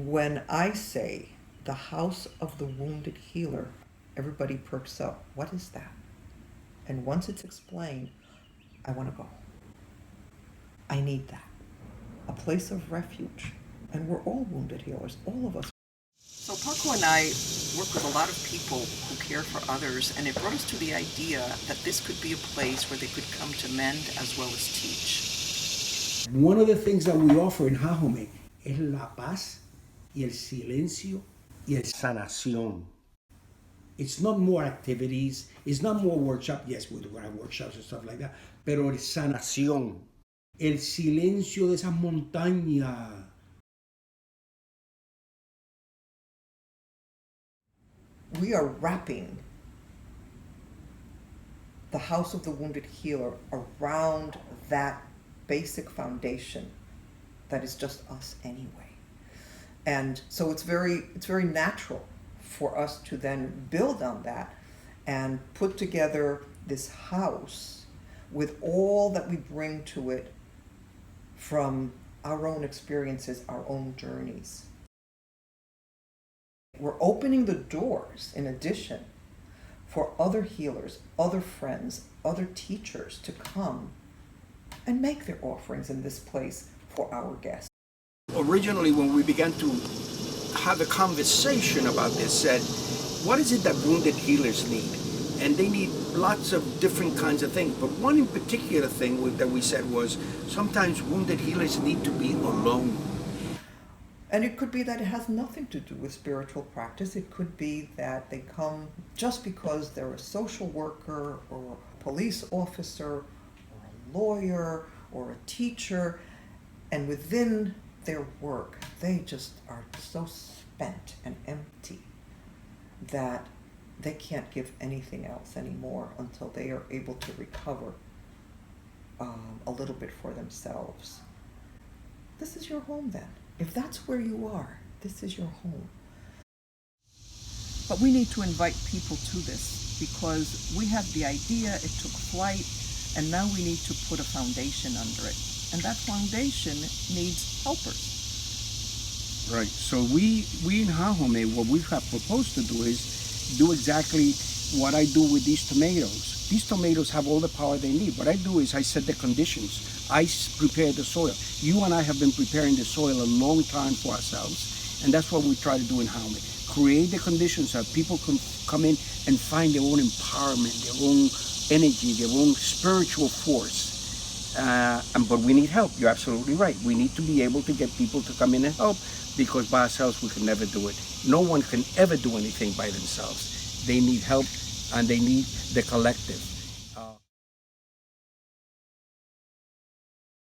When I say the house of the wounded healer, everybody perks up. What is that? And once it's explained, I want to go. I need that. A place of refuge. And we're all wounded healers, all of us. So Paco and I work with a lot of people who care for others, and it brought us to the idea that this could be a place where they could come to mend as well as teach. One of the things that we offer in Jajome es la paz y el silencio y el sanación. It's not more activities, it's not more workshops. Yes, we do have workshops and stuff like that, pero es sanación. El silencio de esas montañas. We are wrapping the House of the Wounded Healer around that basic foundation that is just us anyway. And so it's very natural for us to then build on that and put together this house with all that we bring to it from our own experiences, our own journeys. We're opening the doors, in addition, for other healers, other friends, other teachers to come and make their offerings in this place for our guests. Originally, when we began to have a conversation about this, said, what is it that wounded healers need? And they need lots of different kinds of things. But one in particular thing that we said was, sometimes wounded healers need to be alone. And it could be that it has nothing to do with spiritual practice. It could be that they come just because they're a social worker or a police officer or a lawyer or a teacher, and within their work, they just are so spent and empty that they can't give anything else anymore until they are able to recover a little bit for themselves. This is your home then. If that's where you are, this is your home. But we need to invite people to this because we have the idea, it took flight, and now we need to put a foundation under it. And that foundation needs helpers. Right. So we in Jajome, what we have proposed to do is do exactly what I do with these tomatoes. These tomatoes have all the power they need. What I do is I set the conditions. I prepare the soil. You and I have been preparing the soil a long time for ourselves, and that's what we try to do in Jajome. Create the conditions so people can come in and find their own empowerment, their own energy, their own spiritual force. But we need help. You're absolutely right. We need to be able to get people to come in and help, because by ourselves we can never do it. No one can ever do anything by themselves. They need help, and they need the collective.